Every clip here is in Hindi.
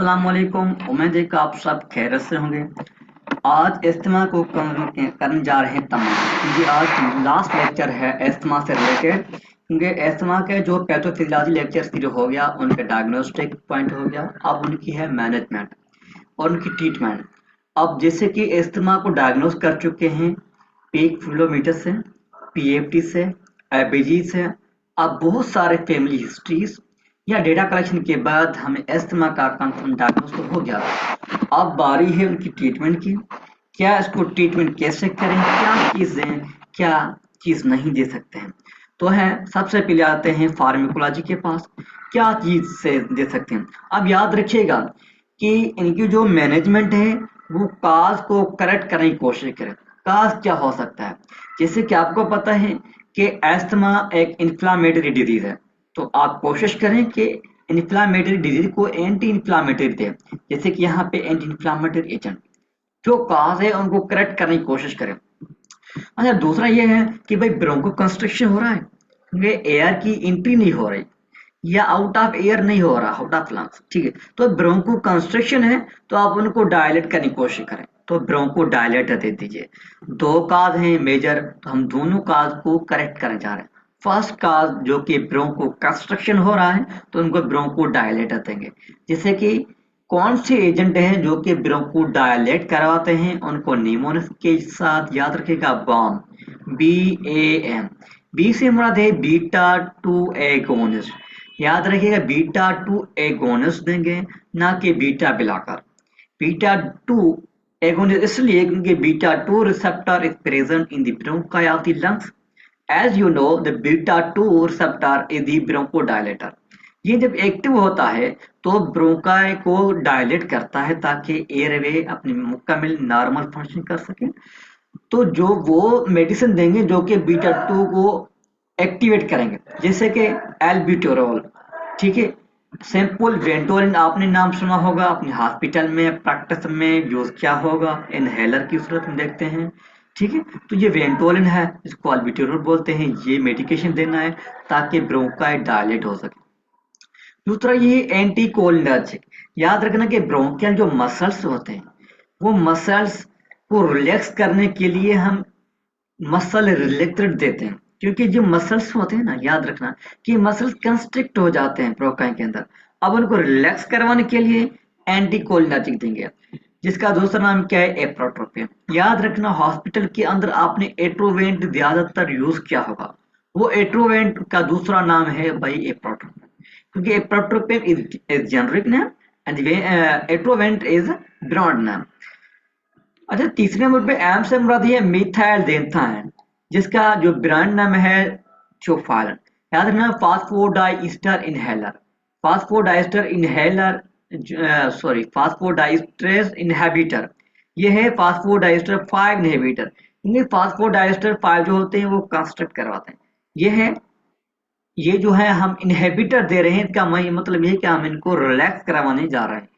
अस्सलाम वालेकुम। उम्मीद है कि आप सब खैरियत से होंगे। आज इज्तिमा को करने जा रहे हैं तमाम, क्योंकि आज लास्ट लेक्चर है इज्तिमा से रिलेटेड। क्योंकि इज्तिमा के जो पैथोफिजियोलॉजी लेक्चर शुरू हो गया, उनका डायग्नोस्टिक पॉइंट हो गया, अब उनकी है मैनेजमेंट और उनकी ट्रीटमेंट। अब जैसे कि इज्तिमा को डायग्नोस कर चुके हैं पीक फ्लोमीटर से, पीएफटी से, एबीजी से। अब बहुत सारे फैमिली हिस्ट्रीज या डेटा कलेक्शन के बाद हमें एस्थमा का कंफर्म डायग्नोस तो हो गया। अब बारी है उनकी ट्रीटमेंट की। क्या इसको ट्रीटमेंट कैसे करें, क्या चीज़ नहीं दे सकते हैं। तो है सबसे पहले आते हैं फार्माकोलॉजी के पास, क्या चीज़ से दे सकते हैं। अब याद रखिएगा कि इनकी जो मैनेजमेंट है वो काज को करेक्ट करने की कोशिश करें। काज क्या हो सकता है, जैसे कि आपको पता है कि एस्थमा एक इन्फ्लामेटरी डिजीज है, तो आप कोशिश करें कि इन्फ्लामेटरी डिजीज को एंटी इन्फ्लामेटरी दें। जैसे कि यहाँ पे एंटी इन्फ्लामेटरी एजेंट जो काज है उनको करेक्ट करने की कोशिश करें। अच्छा, दूसरा ये है कि भाई ब्रोंको कंस्ट्रक्शन हो रहा है, ये एयर की एंट्री नहीं हो रही या आउट ऑफ एयर नहीं हो रहा, आउट ऑफ लंग्स, ठीक है। तो ब्रोंको कंस्ट्रक्शन है, तो आप उनको डायलेट करने की कोशिश करें, तो ब्रोंको डायलेटर दे दीजिए। दो काज हैं मेजर, तो हम दोनों काज को करेक्ट करने जा रहे हैं। फर्स्ट काज जो कि ब्रोंको कंस्ट्रक्शन हो रहा है, तो उनको ब्रोंको डायलेटर देंगे। जैसे कि कौन से एजेंट हैं जो कि ब्रोंको डायलेट करवाते हैं, उनको निमोनिस के साथ याद रखिएगा, बॉम, BAM। बी से मुराद है बीटा 2 एगोनिस्ट। याद रखिएगा बीटा 2 एगोनिस्ट देंगे, ना कि बीटा ब्लॉकर। बीटा 2 agonist इसलिए क्योंकि beta 2 receptor is present in the bronchi of the lungs. As you know, the beta 2 receptor is the bronchodilator. ये जब एक्टिव होता है तो ब्रोंकाई को डायलेट करता है ताकि एयरवे अपनी मुकम्मल नॉर्मल फंक्शन कर सके। तो जो वो मेडिसिन देंगे जो कि बीटा 2 को एक्टिवेट करेंगे, जैसे कि एल्ब्यूटेरोल, ठीक है। सिंपल वेंटोलिन आपने नाम सुना होगा, अपने हॉस्पिटल में प्रैक्टिस में यूज किया होगा, इनहेलर की सूरत में देखते हैं, ठीक है। तो ये वेंटोलिन है, इसको एल्ब्यूटेरोल बोलते हैं। ये मेडिकेशन देना है ताकि ब्रोंकाई डायलेट हो सके। दूसरा ये एंटीकोलिनर्जिक। याद रखना कि ब्रोंकियल जो मसल्स होते हैं, वो मसल्स को रिलैक्स करने के लिए हम मसल रिलैक्सेंट देते हैं, क्योंकि जो मसल्स होते हैं ना, याद रखना कि मसल्स कंस्ट्रिक्ट हो जाते हैं ब्रोंकाई के अंदर। अब उनको रिलैक्स करवाने के लिए एंटीकोलिनर्जिक देंगे, जिसका दूसरा नाम क्या है, एप्रोट्रोपिन। याद रखना हॉस्पिटल के अंदर आपने एट्रोवेंट ज्यादातर यूज किया होगा, वो एट्रोवेंट का दूसरा नाम है भाई एप्रोट्रोपिन, क्योंकि ipratropium is generic name and Atrovent is brand name. अच्छा, तीसरे नंबर पे एम से मुराद है मिथाइल देंथाइन, जिसका जो ब्रांड नाम है चोफालन। याद रखना phosphodiester inhaler, phosphodiester inhaler, sorry phosphodiesterase inhibitor. ये है फास्फोडाइस्टर 5 इनहेबिटर। इनके फास्फोडाइस्टर 5 जो होते हैं वो कंस्ट्रक्ट करवाते हैं। ये है, ये जो है हम इनहेबिटर दे रहे हैं, इसका मतलब ये है कि हम इनको रिलैक्स करवाने जा रहे हैं।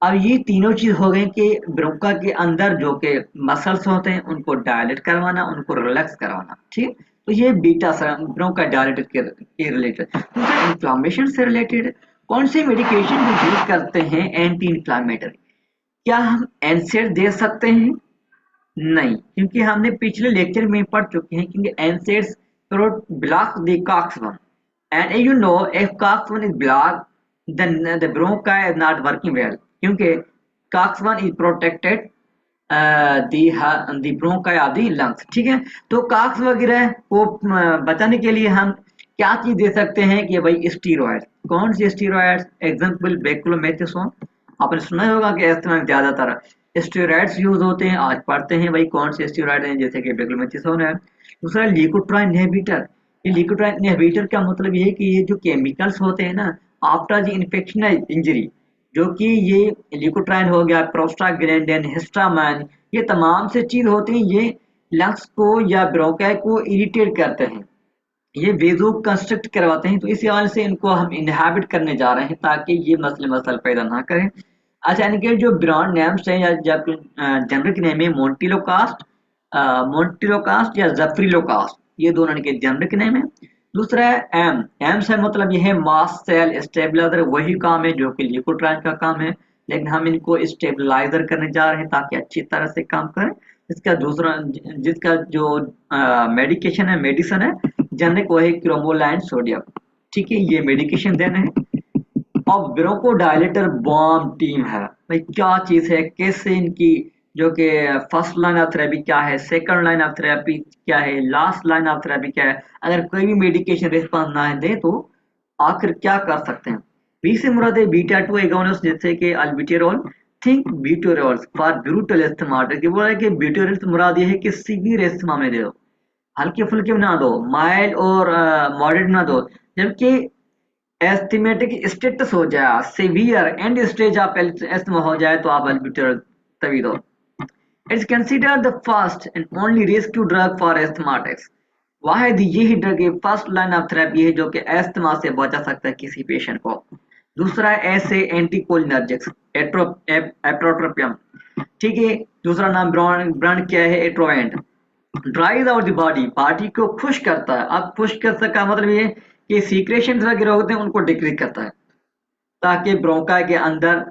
अब ये तीनों चीज हो गई कि ब्रोंका के अंदर जो के मसल्स होते हैं उनको डायलेट करवाना, उनको रिलैक्स करवाना, ठीक। तो ये बीटा ब्रोंका डायलेट के रिलेटेड। दूसरा इन्फ्लामेशन से रिलेटेड, कौन सी मेडिकेशन जो यूज करते हैं एंटी इन्फ्लामेटरी। क्या हम एनसेड दे सकते हैं? नहीं, क्योंकि हमने पिछले लेक्चर में पढ़ चुके हैं, क्योंकि NSAIDs block the COX-1, and you know if COX-1 is blocked, then the bronchi is not working well, क्योंकि COX-1 is protected the bronchi of the lungs, ठीक है। तो COX वगैरह को बचाने के लिए हम क्या चीज दे सकते हैं कि भाई स्टीरॉयड। कौन से स्टीरॉयड? Example beclomethasone. आपने सुना होगा कि इस तरह ज्यादातर स्टेरॉइड्स यूज होते हैं। आज पढ़ते हैं भाई कौन से स्टेरॉइड हैं, जैसे कि बेक्लोमेथासोन है। दूसरा ल्यूकोट्राइन इनहिबिटर। ये ल्यूकोट्राइन इनहिबिटर का मतलब ये है कि ये जो केमिकल्स होते हैं ना, आफ्टर द इन्फेक्शन इंजरी, जो कि ये ल्यूकोट्राइन हो गया, प्रोस्टाग्लैंडिन, हिस्टामाइन, ये तमाम से चीज होती हैं, ये लंग्स को या ब्रोंकाई को इरिटेट करते हैं, ये वेजो कंस्ट्रक्ट करवाते हैं। तो इस हवाले से इनको हम इनहेबिट करने जा रहे हैं ताकि ये मसले मसल पैदा ना करें। अच्छा, इनके जो ब्रांड नेम्स हैं या जेनरिक नेम है मोन्टिलोकास्ट, मोन्टिलोकास्ट या जफ्रिलोकास्ट, ये दोनों इनके जेनरिक नेम है। दूसरा है एम से मतलब ये है मास्ट सेल स्टेबलाइजर, वही काम है जो कि ल्यूकोट्राइन का काम है। लेकिन हम इनको स्टेबलाइजर करने जा रहे हैं ताकि अच्छी तरह से काम करें। इसका दूसरा जिसका जो मेडिकेशन है, मेडिसिन है जेनेरिक, वो है क्रोमोलाइन सोडियम। ठीक है, ये मेडिकेशन देने हैं। और ब्रोंकोडायलेटर बॉम्ब टीम है भाई, क्या चीज है, कैसे इनकी जो कि फर्स्ट लाइन ऑफ थेरेपी क्या है, सेकंड लाइन ऑफ थेरेपी क्या है, लास्ट लाइन ऑफ थेरेपी क्या है, अगर कोई भी मेडिकेशन रिस्पॉन्स ना दे तो आखिर क्या कर सकते हैं। बी से मुराद है बीटा 2 एगोनिस्ट जैसे कि अल्बिटेरॉल, थिंक ब्यूटेरॉल फॉर ब्रूटल एस्थमा। कि बोला है कि ब्यूटेरॉल से मुराद ये है कि सीवियर एस्थमा में दे दो, हल्के फुल्के में ना दो, माइल्ड और मॉडरेट ना दो। जबकि एस्थमेटिक स्टेटस हो जाए, severe end stage of asthma हो जाए तो आप अल्बिटेरॉल तभी दो। It's considered the first and only rescue drug for asthmatics. वाहिद यही drug first line of therapy है जो कि एस्थमा से बचा सकता है किसी पेशेंट को। दूसरा है ऐसे एंटीकोलिनर्जिक्स, एट्रोट्रोपियम। ठीक है, दूसरा नाम ब्रांड क्या है, Atrovent. ड्राइज out the body, body को खुश करता है। अब खुश कर का मतलब ये कि सीक्रेशन वगैरह होते हैं उनको डिक्रीज करता है, ताकि ब्रोंका के अंदर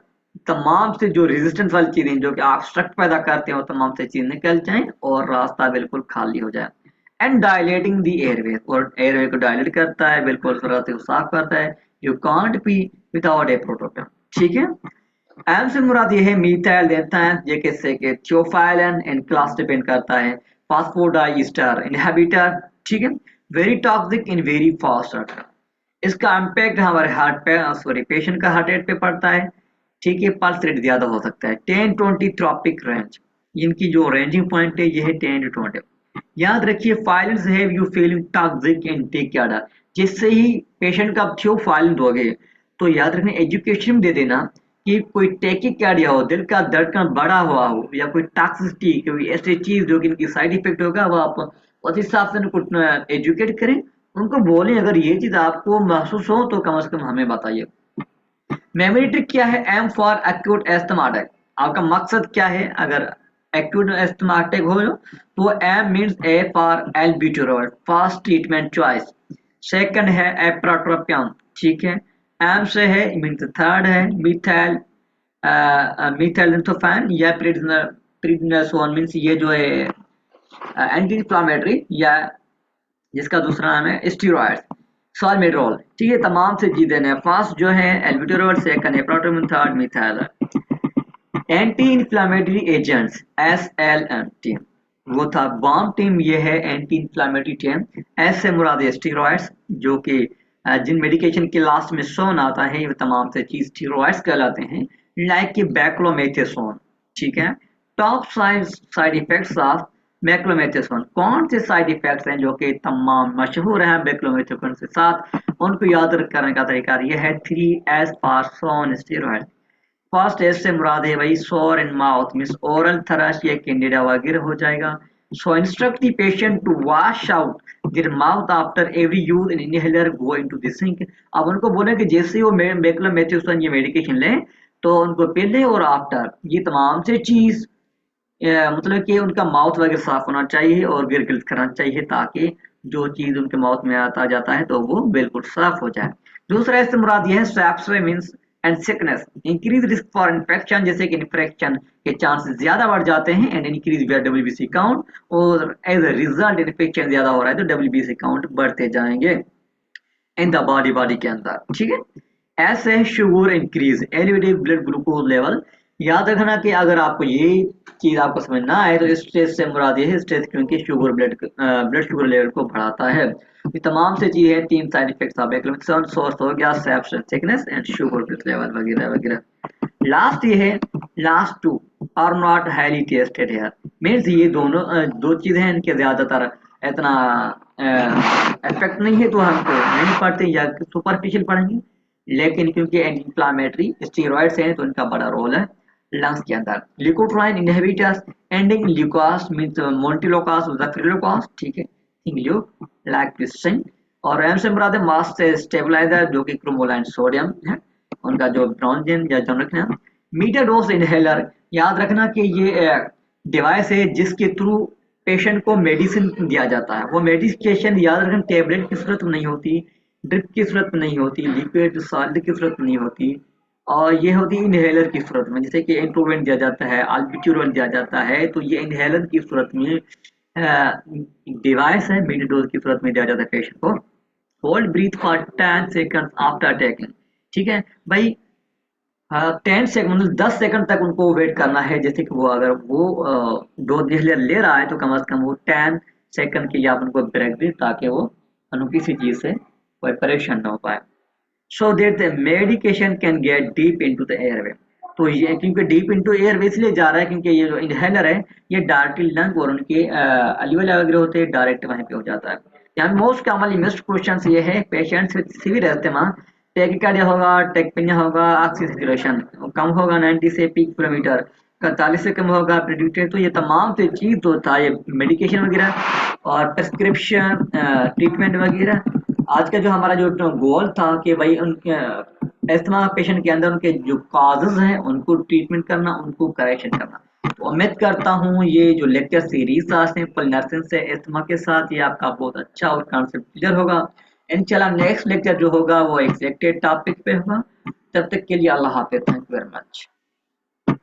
तमाम से जो रेजिस्टेंस वाली चीजें जो कि ऑब्स्ट्रक्ट पैदा करते हैं वो तमाम से चीजें निकल जाएं और रास्ता बिल्कुल खाली हो जाए। एंड डायलेटिंग द एयरवे, और एयरवे को डायलेट करता है, बिल्कुल सूरत को साफ करता है। You can't be without a protocol. ठीक है, एम से मुराद ये है मीथाइल देता है, जे किससे के थियोफाइलिन एंड क्लास डिपेंड करता है, फास्फोडाइस्टर इनहिबिटर। ठीक है, very toxic in very fast. इसका इम्पैक्ट हमारे हार्ट पे, सॉरी पेशेंट का हार्ट रेट पे पड़ता है। ठीक है, पल्स रेट ज्यादा हो सकता है। 10-20 ट्रॉपिक रेंज, इनकी जो रेंजिंग पॉइंट है ये है 10 to 20। याद रखिए फाइलेंस have you feeling toxic and take care. जिससे ही पेशेंट का थियोफाइलिन दोगे तो याद रखना एजुकेशन दे देना कि कोई टेकिकार्डिया हो, दिल का धड़कन बढ़ा हुआ हो, या कोई टॉक्सिसिटी, कोई ऐसी चीज जो कि इनकी साइड इफेक्ट होगा, वो आप उस हिसाब से उनको एजुकेट करें, उनको बोलें अगर ये चीज आपको महसूस हो तो कम से कम हमें बताइए। मेमोरी ट्रिक क्या है, M for acute asthma attack. आपका मकसद क्या है, अगर एक्यूट एस्थमा अटैक हो तो M means A for albuterol, first treatment choice. Second है एप्राट्रोपियम। ठीक है, एम से है मींस थर्ड है मिथाइल मिथाइलिनथोफैन या प्रिडनिसोन, मींस ये जो है एंटी इंफ्लेमेटरी, या जिसका दूसरा नाम है स्टीरॉयड्स, सॉल्मेड्रोल। ठीक है, तमाम से चीजें हैं। फर्स्ट जो है एल्ब्यूटेरॉल, सेकंड है प्रोटोमिन, third methyl. Anti inflammatory agents SLM, वो था बॉम्ब टीम, ये है एंटी इंफ्लेमेटरी टीम। एस से मुराद स्टीरॉयड्स, जो कि जिन मेडिकेशन के लास्ट में सोन आता है ये तमाम से चीज स्टीरॉयड्स कहलाते हैं, लाइक कि बैक्लोमेथेसोन। ठीक है, टॉप साइड इफेक्ट्स ऑफ बैक्लोमेथेसोन। कौन से साइड इफेक्ट्स हैं जो कि तमाम मशहूर हैं बैक्लोमेथेसोन के साथ, उनको याद करने का तरीका ये है 3S फॉर सोन स्टीरॉयड। फर्स्ट एस से मुराद है भाई sore in mouth, means oral thrush या कैंडिडा वगैरह हो जाएगा। So instruct the patient to wash out their mouth after every use an inhaler go into the sink. अब उनको बोले कि जैसे वो बैक्लोमेथेसोन ये मेडिकेशन लें तो उनको पहले और आफ्टर ये तमाम से चीज मतलब कि उनका माउथ वगैरह साफ होना चाहिए और गिरगिल करना चाहिए, ताकि जो चीज उनके माउथ में आता जाता है तो वो बिल्कुल साफ हो जाए। दूसरा इससे मुराद यह है सैप्सवे means end sickness, increase risk for infection, जैसे कि इन्फेक्शन के चांसेस ज्यादा बढ़ जाते हैं, एंड इंक्रीज WBC काउंट, और एज अ रिजल्ट इन्फेक्शन ज्यादा हो रहा है तो WBC काउंट बढ़ते जाएंगे इन द बॉडी के अंदर। ठीक है, ऐसे sugar increase, elevated blood glucose level. याद रखना कि अगर आपको ये चीज आपको समझ ना आए तो स्ट्रेस से मुराद ये है स्ट्रेस, क्योंकि शुगर ब्लड शुगर लेवल को बढ़ाता है। ये तमाम से चीजें 3 side effects of beclomethasone, sores हो गया सैप्स thickness and sugar blood level वगैरह वगैरह। लास्ट ये है, last 2 are not highly tested here, means ये दोनों दो चीजें हैं, इनके ज्यादातर इतना इफेक्ट नहीं है तो हमको नहीं पढ़ते या सुपरफिशियल पढ़ेंगे, लेकिन क्योंकि एंटी इंफ्लेमेटरी स्टेरॉइड्स हैं तो इनका बड़ा रोल है लंग्स के अंदर। Leukotriene inhibitors ending lukast means montelukast zafirlukast. ठीक है, थिंक ल्यू लाइक दिस थिंग। और एम से मुराद है मास्ट स्टेबलाइजर, जो कि क्रोमोलाइन सोडियम है, उनका जो ब्रॉन्जिन या जम रखना। मीटर डोज इनहेलर, याद रखना कि ये डिवाइस है जिसके थ्रू पेशेंट को मेडिसिन दिया जाता है। वो मेडिकेशन याद रखना टेबलेट की सूरत में नहीं होती, ड्रिप की सूरत में नहीं होती, लिक्विड सॉलिड की सूरत में नहीं होती, और ये होती है इनहेलर की सूरत में, जैसे कि इंट्रोवेंट दिया जाता है, अल्बिट्यूरल दिया जाता है, तो ये इनहेलर की सूरत में डिवाइस है, मिड डोज की सूरत में दिया जाता है पेशेंट को। Hold breath for 10 seconds after taking. ठीक है भाई, हाँ 10 सेकंड मतलब 10 सेकंड तक उनको वेट करना है, जैसे कि वो अगर वो डोज ले रहा है तो कम से कम वो 10 सेकंड के लिए आप उनको ब्रेक दें, ताकि वो किसी चीज से कोई परेशान ना हो पाए। So that the medication can get deep into the airway. तो ये क्योंकि डीप इनटू एयरवे इसलिए जा रहा है क्योंकि ये जो इनहेलर है ये डायरेक्टली लंग और उनके अल्वेओलाई वगैरह होते हैं, डायरेक्ट वहीं पे हो जाता है। यहाँ मोस्ट कॉमनली मिस्ड क्वेश्चन ये है, patients with severe asthma, tachycardia होगा, टेकपेनिया होगा, ऑक्सीजन सैचुरेशन कम होगा 90 से पीक किलोमीटर, 41 से कम होगा प्रेडिक्टेड। तो ये तमाम से चीज जो था ये मेडिकेशन वगैरह और प्रिस्क्रिप्शन ट्रीटमेंट वगैरह, आज का जो हमारा जो गोल था कि भाई उनके अस्थमा पेशेंट के अंदर उनके जो कॉजेज हैं उनको ट्रीटमेंट करना, उनको करेक्शन करना। तो उम्मीद करता हूँ ये जो लेक्चर सीरीज था सिंपल नर्सिंग से अस्थमा के साथ, ये आपका बहुत अच्छा और कॉन्सेप्ट क्लियर होगा। इंशाल्लाह नेक्स्ट लेक्चर जो होगा वो एक सिलेक्टेड टॉपिक पे होगा। तब तक के लिए अल्लाह हाफिज, थैंक यू वेरी मच।